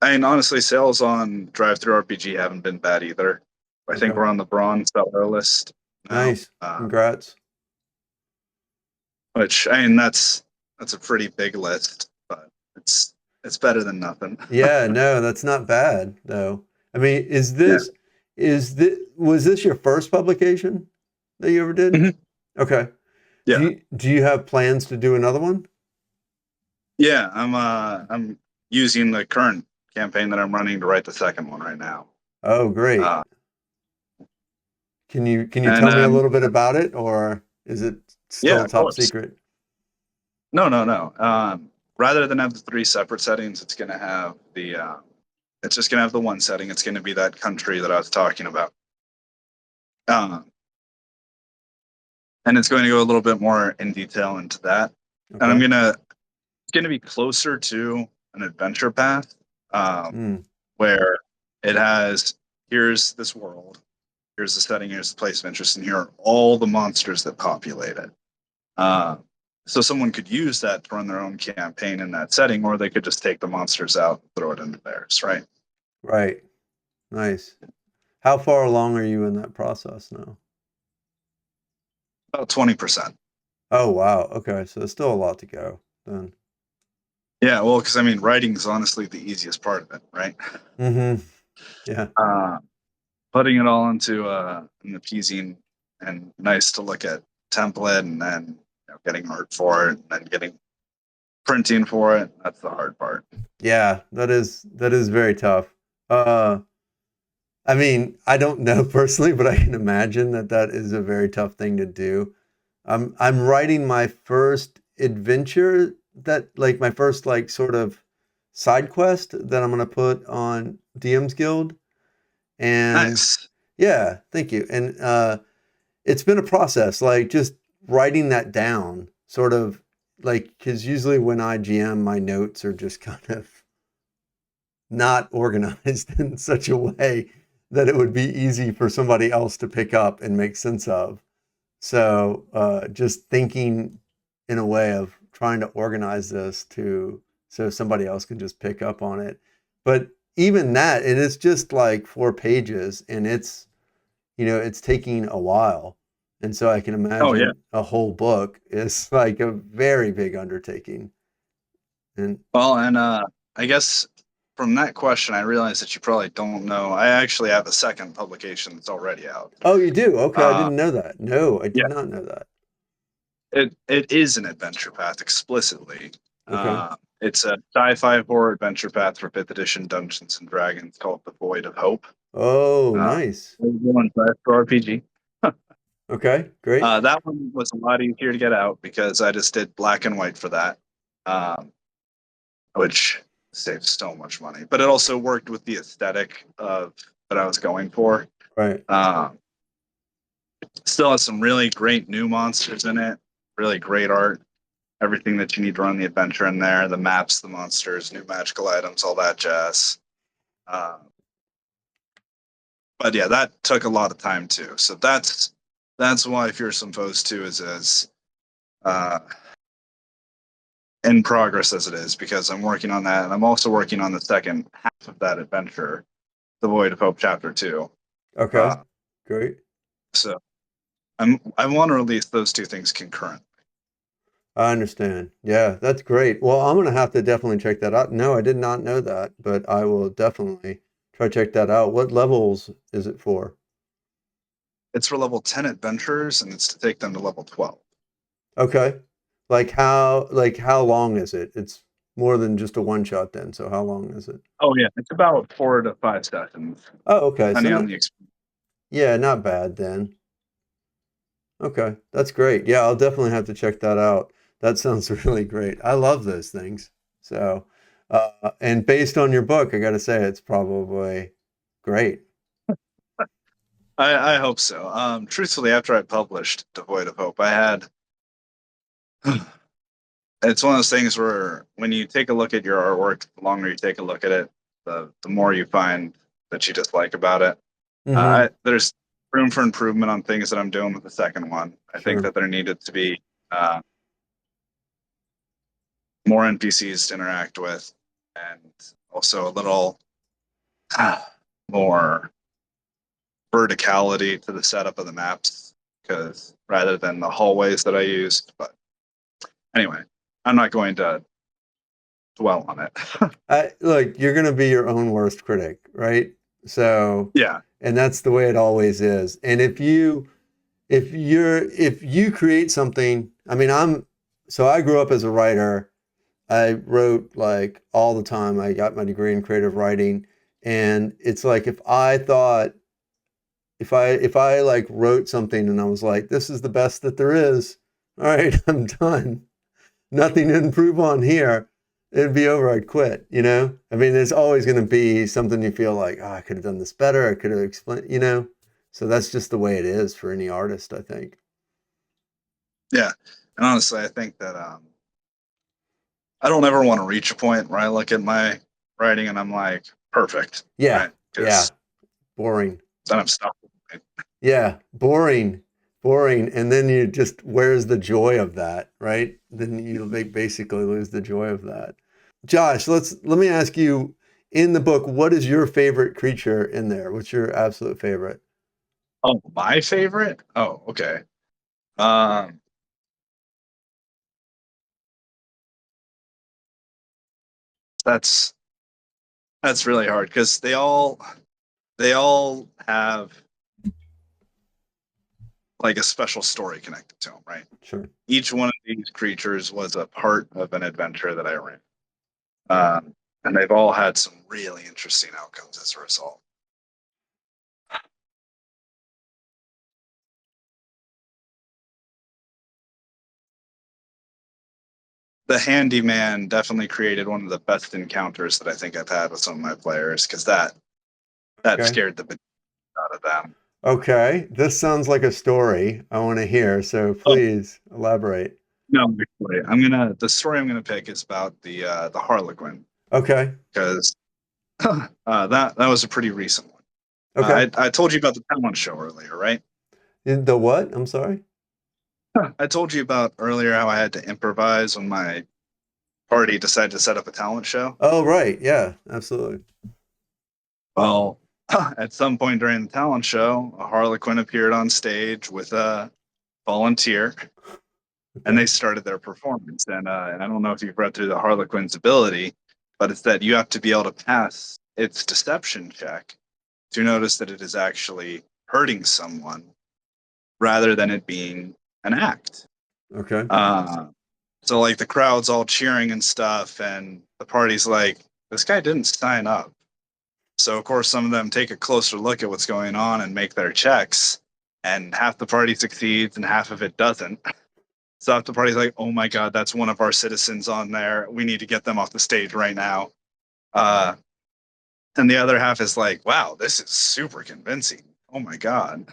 I mean, honestly, sales on Drive Through RPG haven't been bad either. I think Okay. we're on the bronze seller list now, Nice. Congrats. which I mean that's a pretty big list, but it's better than nothing. Yeah, no, that's not bad though. I mean, Yeah. was this your first publication that you ever did? Mhm. Okay. Yeah. Do you have plans to do another one? Yeah, I'm using the current campaign that I'm running to write the second one right now. Oh, great. Uh, Can you and tell me a little bit about it, or is it yeah, still of top course. secret? No, no, no. Rather than have the three separate settings, it's just gonna have the one setting. It's gonna be that country that I was talking about. Uh, and it's going to go a little bit more in detail into that. And Okay. it's gonna be closer to an adventure path, um, Hmm. where it has here's this world, here's the setting, here's the place of interest, and here are all the monsters that populate it. Uh, so someone could use that to run their own campaign in that setting, or they could just take the monsters out, and throw it into theirs, right? Right. Nice. How far along are you in that process now? About 20%. Oh, wow. Okay. So there's still a lot to go then. Yeah, well, because I mean, writing is honestly the easiest part of it, right? Mm-hmm. Yeah. Uh, Putting it all into an appeasing and nice to look at template, and then getting art for it, and then getting printing for it. That's the hard part. Yeah, that is very tough. Uh, I mean, I don't know personally, but I can imagine that that is a very tough thing to do. I'm writing my first adventure that like my first like sort of side quest that I'm gonna put on DM's Guild. And Nice. yeah, thank you. And it's been a process, like just writing that down, sort of like because usually when I GM, my notes are just kind of not organized in such a way that it would be easy for somebody else to pick up and make sense of. So just thinking in a way of trying to organize this to so somebody else can just pick up on it. But even that, and it's just like 4 pages, and it's taking a while. And so I can Oh yeah. imagine a whole book is like a very big undertaking. And Well, and I guess from that question, I realized that you probably don't know. I actually have a second publication that's already out. oh, you do? Okay, I Uh, didn't know that. No, I yeah, did not know that. it is an adventure path explicitly. Okay. It's a sci-fi horror adventure path for fifth edition Dungeons and Dragons called The Void of Hope. Oh, Uh, nice. one for RPG. Okay, great. That one was a lot easier to get out because I just did black and white for that, um, which saves so much money. But it also worked with the aesthetic of that I was going for. Right. Um, Still has some really great new monsters in it, really great art. Everything that you need to run the adventure in there, the maps, the monsters, new magical items, all that jazz. Uh, but yeah, that took a lot of time too. So that's why Fearsome Foes 2 is as uh, in progress as it is, because I'm working on that, and I'm also working on the second half of that adventure, The Void of Hope Chapter 2. Okay, Uh, great. so I want to release those two things concurrent. I understand. Yeah, that's great. Well, I'm gonna have to definitely check that out. No, I did not know that, but I will definitely try to check that out. What levels is it for? It's for level 10 adventurers, and it's to take them to level 12. Okay. Like how long is it? It's more than just a one shot then. So how long is it? Oh yeah, it's about 4 to 5 sessions, Oh, okay. So depending on not, the experience. yeah, not bad then. Okay. That's great. Yeah, I'll definitely have to check that out. That sounds really great. I love those things. So, and based on your book, I got to say it's probably great. I hope so. Truthfully, after I published Devoid of Hope, I had it's one of those things where when you take a look at your artwork, the longer you take a look at it, the more you find that you dislike about it. Mm-hmm. There's room for improvement on things that I'm doing with the second one. I think Sure. that there needed to be uh, more NPCs to interact with, and also a little more verticality to the setup of the maps, because rather than the hallways that I used. But anyway, I'm not going to dwell on it. Look, you're going to be your own worst critic, right? So, Yeah. and that's the way it always is. And if you create something, I mean, so I grew up as a writer. I wrote like all the time. I got my degree in creative writing, and it's like if I like wrote something and I was like, this is the best that there is. All right, I'm done. Nothing to improve on here. It'd be over. I'd quit. I mean, there's always going to be something you feel like, oh, I could have done this better. I could have explained. So that's just the way it is for any artist, I think. Yeah. And honestly, I think that I don't ever want to reach a point where I look at my writing and I'm like, perfect, Yeah, right? yeah, Because boring. then I'm stuck. Right? Yeah, boring, boring. And then you just, where's the joy of that, right? Then you basically lose the joy of that. Josh, let me ask you, in the book, what is your favorite creature in there? What's your absolute favorite? Oh, my favorite? Oh, okay. Um, that's that's really hard because they all have like a special story connected to them, right? Sure. Each one of these creatures was a part of an adventure that I ran, um, and they've all had some really interesting outcomes as a result. The handyman definitely created one of the best encounters that I think I've had with some of my players, because that Okay. scared the beat out of them. Okay. This sounds like a story I want to hear, so Oh please elaborate. no, actually, the story I'm gonna pick is about the Harlequin, Okay. because that was a pretty recent one. Okay. I told you about the talent show earlier, right? The what? I'm sorry. I told you about earlier how I had to improvise when my party decided to set up a talent show. Oh, right. Yeah, absolutely. Well, at some point during the talent show, a Harlequin appeared on stage with a volunteer, and they Okay. started their performance. And I don't know if you've read through the Harlequin's ability, but it's that you have to be able to pass its deception check to notice that it is actually hurting someone rather than it being an act. Okay. Uh, so like the crowd's all cheering and stuff, and the party's like, this guy didn't sign up. So of course some of them take a closer look at what's going on and make their checks. and half the party succeeds and half of it doesn't. So half the party's like, oh my god, that's one of our citizens on there. We need to get them off the stage right now. And the other half is like, wow, this is super convincing. Oh my god.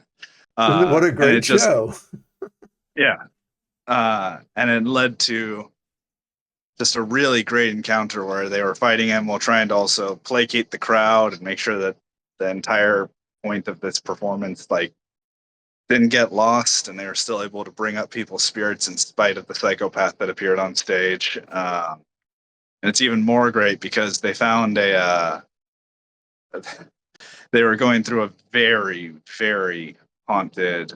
What a And it great just, show. yeah. And it led to just a really great encounter where they were fighting him while trying to also placate the crowd and make sure that the entire point of this performance like didn't get lost, and they were still able to bring up people's spirits in spite of the psychopath that appeared on stage. And it's even more great because they found they were going through a very, very haunted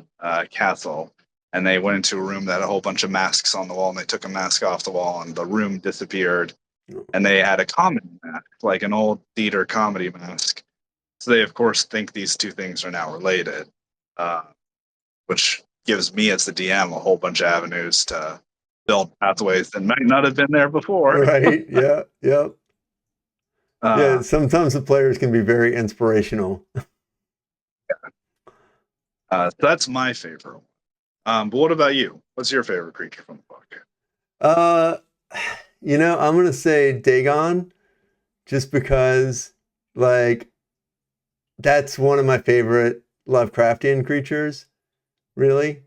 castle, and they went into a room that had a whole bunch of masks on the wall, and they took a mask off the wall, and the room disappeared. And they had a comedy mask, like an old theater comedy mask. So they, of course, think these two things are now related, which gives me, as the DM, a whole bunch of avenues to build pathways that might not have been there before. Right. Yeah. Yep. Yeah. Uh, Sometimes the players can be very inspirational. so that's my favorite one. But what about you? What's your favorite creature from the book? Uh, I'm gonna say Dagon, just because, like, that's one of my favorite Lovecraftian creatures, really.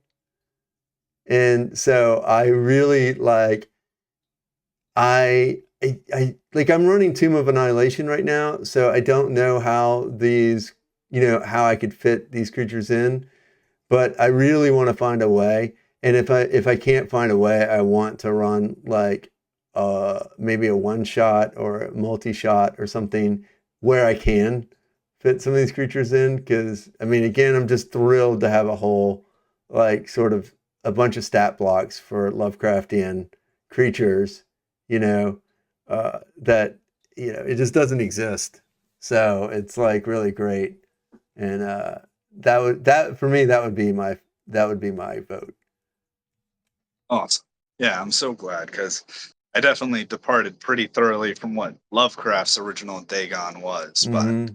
And so I really like I like I'm running Tomb of Annihilation right now, so I don't know how these, how I could fit these creatures in, but I really want to find a way. And if I can't find a way, I want to run like maybe a one shot or a multi shot or something where I can fit some of these creatures in. Because I mean, again, I'm just thrilled to have a whole like sort of a bunch of stat blocks for Lovecraftian creatures, that it just doesn't exist. So it's like really great, and that for me that would be my vote. Awesome. Yeah, I'm so glad because I definitely departed pretty thoroughly from what Lovecraft's original Dagon was, but Hmm.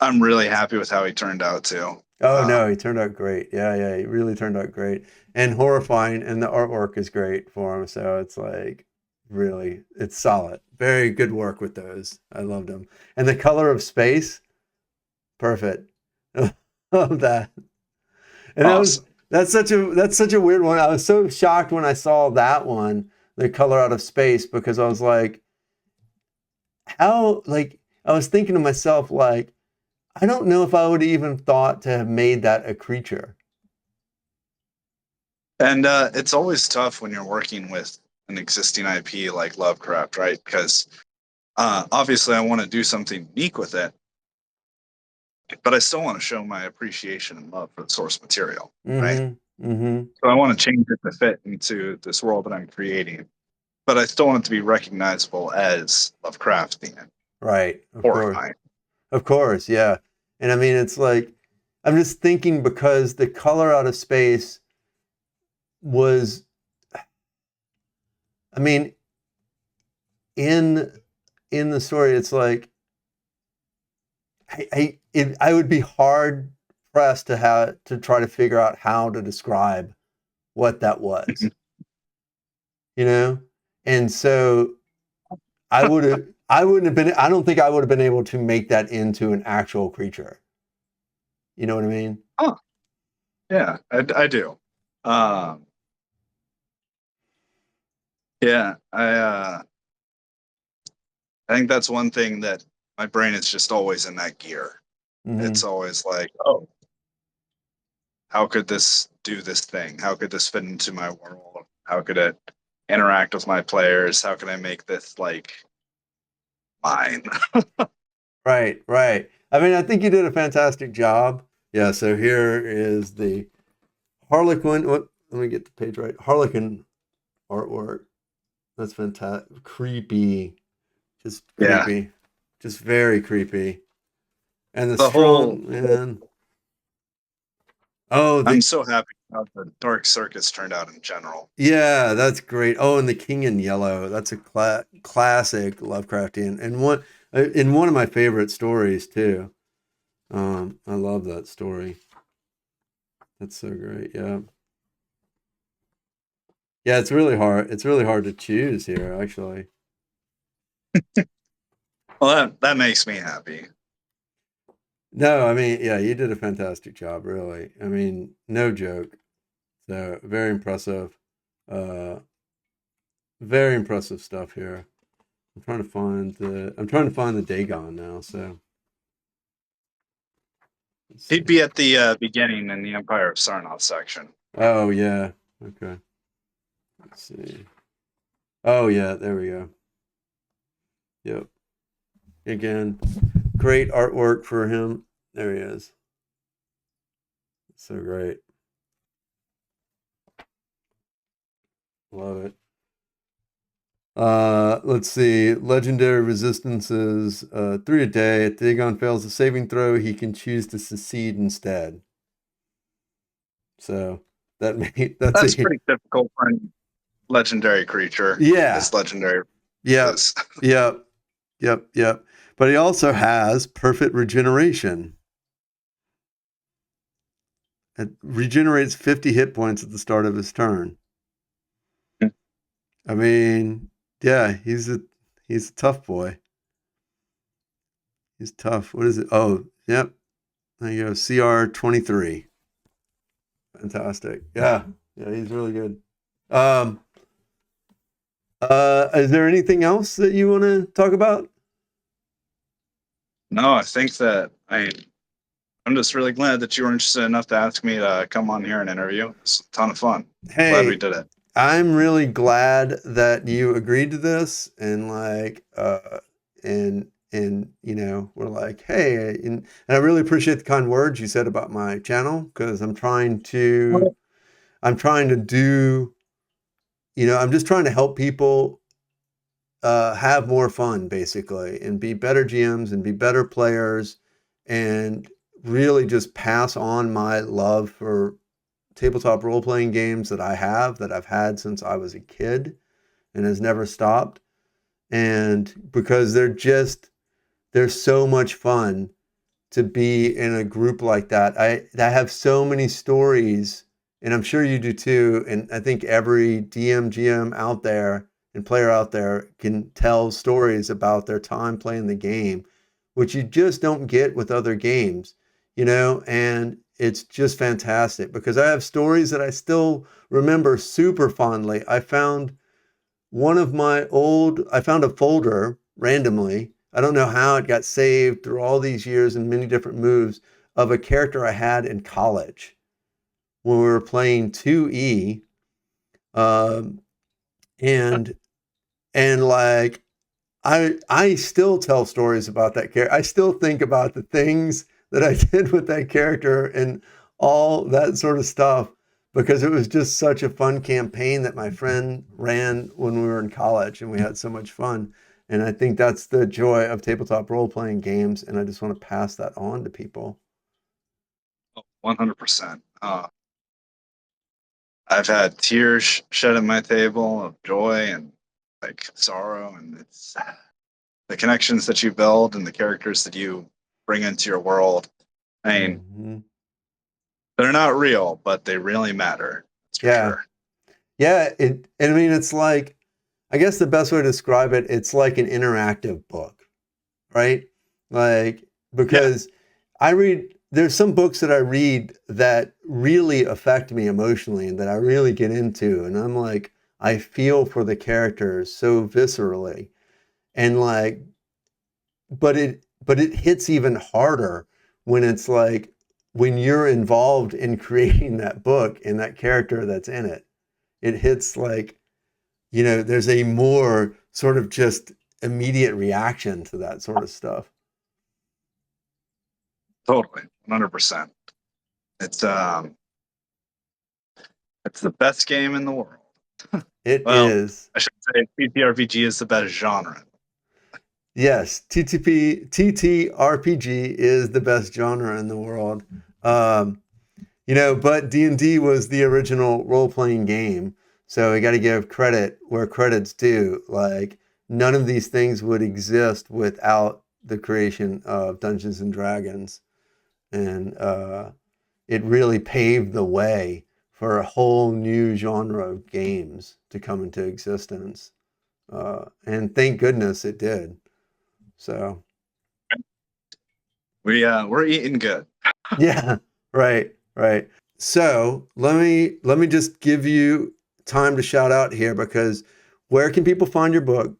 I'm really happy with how he turned out too. Oh no, he turned out great. Yeah, yeah, he really turned out great and horrifying, and the artwork is great for him. So it's like really, it's solid. Very good work with those. I loved them, and the color of space, perfect. Love that. And Awesome. that's such a weird one. I was so shocked when I saw that one, the color out of space, because I was like, how like I was thinking to myself, like, I don't know if I would even thought to have made that a creature. And it's always tough when you're working with an existing IP like Lovecraft, right? Because obviously I want to do something unique with it, but I still want to show my appreciation and love for the source material, right? Mm-hmm. Mm-hmm. So I want to change it to fit into this world that I'm creating, but I still want it to be recognizable as Lovecraftian, Right. Of course. horrifying. Of course, yeah. And I mean it's like I'm just thinking because the color out of space was I mean, in in the story, it's like I would be hard pressed to have to try to figure out how to describe what that was, you know? And so I wouldn't have been I don't think I would have been able to make that into an actual creature. You know what I mean? Oh, yeah, I do. Um, yeah, I think that's one thing that my brain is just always in that gear. It's Hmm. always like, oh, how could this do this thing? How could this fit into my world? How could it interact with my players? How can I make this like mine? Right, right. I mean, I think you did a fantastic job. Yeah, so here is the Harlequin. What? Let me get the page right. Harlequin artwork. That's fantastic. Creepy. Just Yeah, creepy. Just very creepy. And the the whole. strong man. Oh, I'm the so happy how the Dark Circus turned out in general. yeah, that's great. Oh, and the King in Yellow. That's a classic Lovecraftian, and one in one of my favorite stories too. I love that story. That's so great. Yeah. Yeah, it's really hard. It's really hard to choose here, actually. Well, that makes me happy. No, I mean, yeah, you did a fantastic job, really. I mean, no joke. So very impressive. Uh, very impressive stuff here. I'm trying to find the Dagon now. So let's He'd see. be at the beginning in the Empire of Sarnoff section. Oh yeah. Okay. Let's see. Oh yeah. There we go. Yep. Again, great artwork for him. There he is. So great. Love it. Let's see. Legendary resistances, 3 a day. If Dagon fails a saving throw, he can choose to secede instead. So that's That's a pretty typical for a legendary creature. yeah. This legendary Yep. is. Yep. Yep. Yep. But he also has perfect regeneration. It regenerates 50 hit points at the start of his turn. I mean, yeah, he's a tough boy. He's tough. What is it? Oh, yep. There you go. CR 23. Fantastic. Yeah. Yeah, he's really good. Um, is there anything else that you want to talk about? No, I think that I'm just really glad that you were interested enough to ask me to come on here and interview. It's a ton of fun. Glad we Hey, did it. I'm really glad that you agreed to this and and we're like, hey, and I really appreciate the kind words you said about my channel because I'm trying to do, I'm just trying to help people have more fun basically and be better GMs and be better players and really just pass on my love for tabletop role playing games that I've had since I was a kid and has never stopped. And because they're so much fun to be in a group like that. I have so many stories, and I'm sure you do too. And I think every DM, GM out there and player out there can tell stories about their time playing the game, which you just don't get with other games, and it's just fantastic because I have stories that I still remember super fondly. I found a folder randomly. I don't know how it got saved through all these years and many different moves of a character I had in college when we were playing 2E. Um, and like I still tell stories about that character. I still think about the things that I did with that character and all that sort of stuff because it was just such a fun campaign that my friend ran when we were in college and we had so much fun. And I think that's the joy of tabletop role playing games. And I just want to pass that on to people. 100%. I've had tears shed at my table of joy and like sorrow, and it's the connections that you build and the characters that you bring into your world. I mean, Mm-hmm. they're not real, but they really matter. That's for Yeah. sure. Yeah. I mean, it's like, I guess the best way to describe it, it's like an interactive book, right? Like, Yeah, because there's some books that I read that really affect me emotionally and that I really get into. And I'm like, I feel for the characters so viscerally. And like, but it hits even harder when it's like, when you're involved in creating that book and that character that's in it, it hits like, there's a more sort of just immediate reaction to that sort of stuff. totally, 100%. It's it's the best game in the world. It Well, is. I should say TTRPG is the best genre. Yes, TTRPG is the best genre in the world. Um, but D&D was the original role-playing game. So we got to give credit where credit's due. Like none of these things would exist without the creation of Dungeons and Dragons. And it really paved the way for a whole new genre of games to come into existence. And thank goodness it did. So we're eating good. yeah, right, right. So let me just give you time to shout out here, because where can people find your book?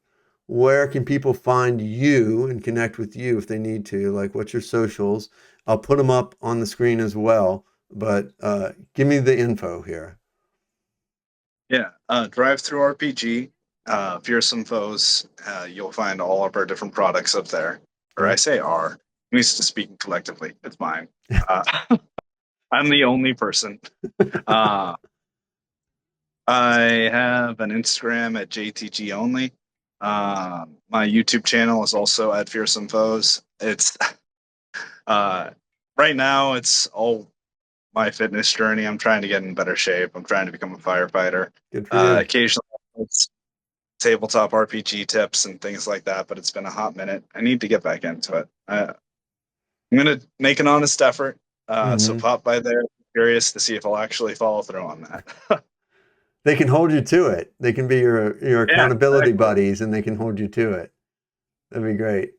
Where can people find you and connect with you if they need to? Like, what's your socials? I'll put them up on the screen as well, but give me the info here. Yeah, Drive Through RPG, Fearsome Foes. You'll find all of our different products up there. Or I say our. I'm used to speaking collectively. It's mine. I'm the only person. Uh, I have an Instagram at JTG only. My YouTube channel is also at Fearsome Foes. It's right now it's all my fitness journey. I'm trying to get in better shape. I'm trying to become a firefighter. Good for you. Occasionally it's tabletop RPG tips and things like that, but it's been a hot minute. I need to get back into it. I'm going to make an honest effort. So pop by there. Curious to see if I'll actually follow through on that. They can hold you to it. They can be your accountability buddies, and they can hold you to it. That'd be great.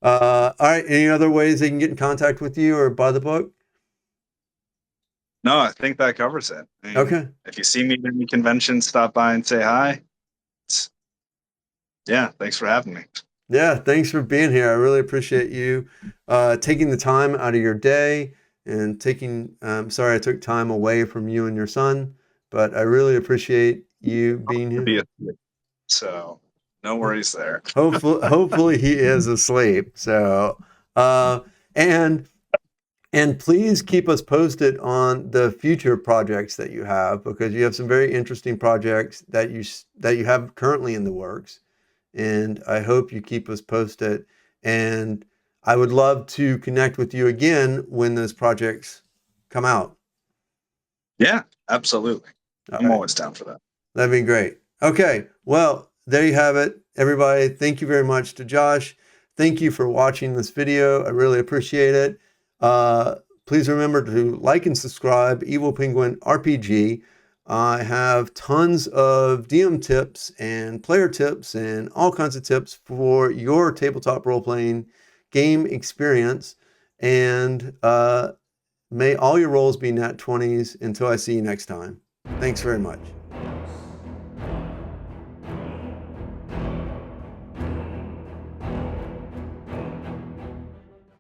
All right. Any other ways they can get in contact with you or buy the book? No, I think that covers it. I mean, okay. If you see me at any convention, stop by and say hi. Yeah, thanks for having me. Yeah, thanks for being here. I really appreciate you taking the time out of your day and taking. Sorry, I took time away from you and your son, but I really appreciate you being here. So no worries there. Hopefully he is asleep. So and please keep us posted on the future projects that you have, because you have some very interesting projects that you have currently in the works. And I hope you keep us posted. And I would love to connect with you again when those projects come out. Yeah, absolutely. I'm always down for that. That'd be great. Okay, well, there you have it, everybody. Thank you very much to Josh. Thank you for watching this video. I really appreciate it. Please remember to like and subscribe, Evil Penguin RPG. I have tons of DM tips and player tips and all kinds of tips for your tabletop role-playing game experience. And may all your rolls be nat 20s until I see you next time. Thanks very much.